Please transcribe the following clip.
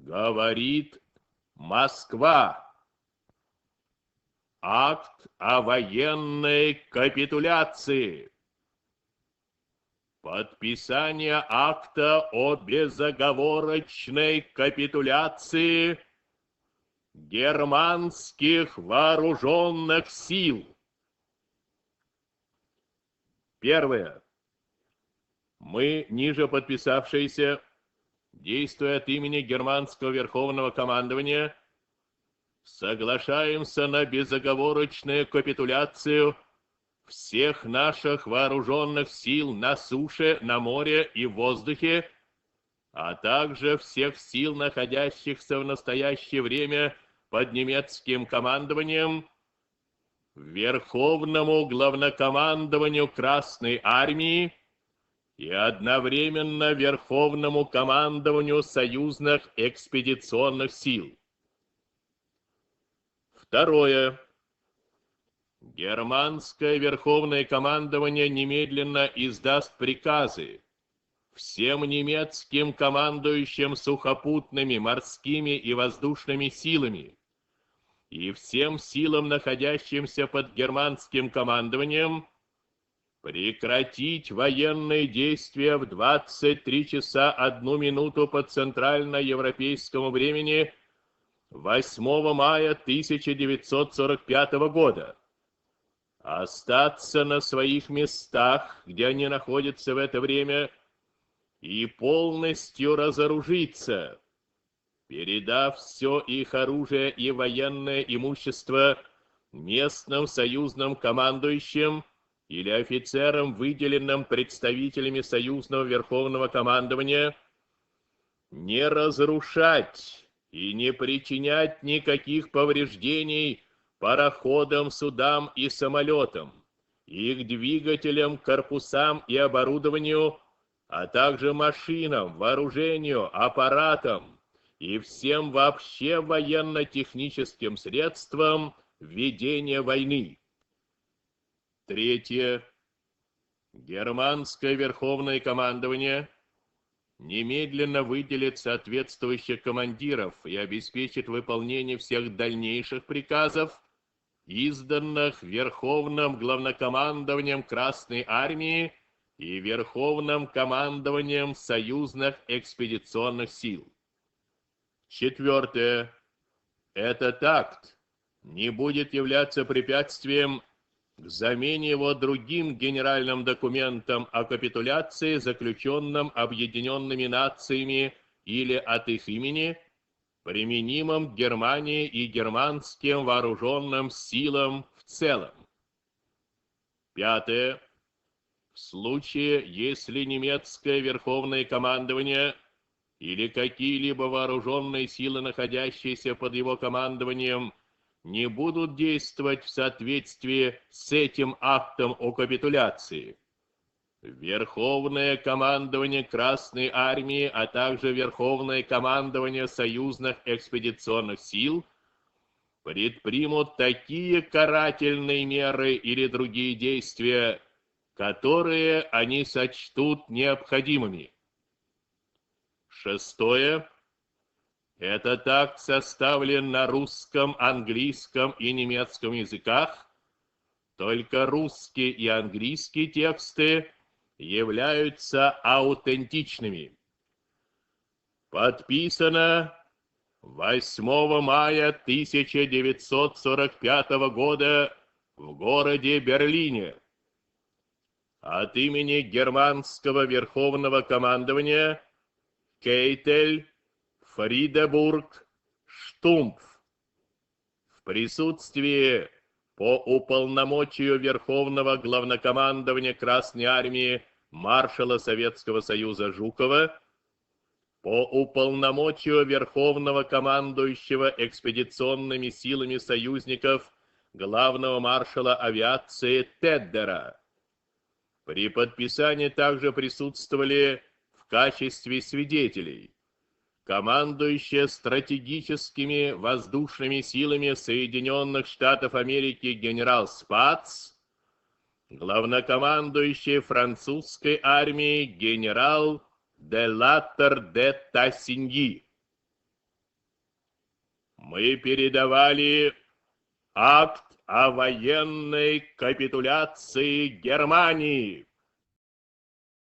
Говорит Москва. Акт о военной капитуляции. Подписание акта о безоговорочной капитуляции германских вооруженных сил. Первое. Мы, ниже подписавшиеся, действуя от имени германского верховного командования, соглашаемся на безоговорочную капитуляцию всех наших вооруженных сил на суше, на море и в воздухе, а также всех сил, находящихся в настоящее время под немецким командованием, Верховному главнокомандованию Красной Армии и одновременно Верховному командованию союзных экспедиционных сил. Второе. Германское Верховное командование немедленно издаст приказы всем немецким командующим сухопутными, морскими и воздушными силами и всем силам, находящимся под германским командованием, прекратить военные действия в 23 часа 1 минуту по центральноевропейскому времени 8 мая 1945 года. Остаться на своих местах, где они находятся в это время, и полностью разоружиться, передав все их оружие и военное имущество местным союзным командующим или офицерам, выделенным представителями союзного верховного командования, не разрушать и не причинять никаких повреждений пароходам, судам и самолетам, их двигателям, корпусам и оборудованию, а также машинам, вооружению, аппаратам и всем вообще военно-техническим средствам ведения войны. Третье. Германское Верховное командование немедленно выделит соответствующих командиров и обеспечит выполнение всех дальнейших приказов, изданных Верховным главнокомандованием Красной Армии и Верховным командованием союзных экспедиционных сил. Четвертое. Этот акт не будет являться препятствием к замене его другим генеральным документом о капитуляции, заключенным Объединенными Нациями или от их имени, применимым к Германии и германским вооруженным силам в целом. Пятое. В случае, если немецкое верховное командование или какие-либо вооруженные силы, находящиеся под его командованием, не будут действовать в соответствии с этим актом о капитуляции, Верховное командование Красной Армии, а также Верховное командование союзных экспедиционных сил предпримут такие карательные меры или другие действия, которые они сочтут необходимыми. Шестое. Этот акт составлен на русском, английском и немецком языках. Только русские и английские тексты являются аутентичными. Подписано 8 мая 1945 года в городе Берлине от имени германского верховного командования Кейтель, Фридебург, Штумф. В присутствии по уполномочию Верховного главнокомандования Красной Армии маршала Советского Союза Жукова, по уполномочию Верховного командующего экспедиционными силами союзников главного маршала авиации Теддера. При подписании также присутствовали в качестве свидетелей командующий стратегическими воздушными силами Соединенных Штатов Америки генерал Спац, главнокомандующий французской армией генерал де Латтер де Тассиньи. мы передавали акт о военной капитуляции Германии.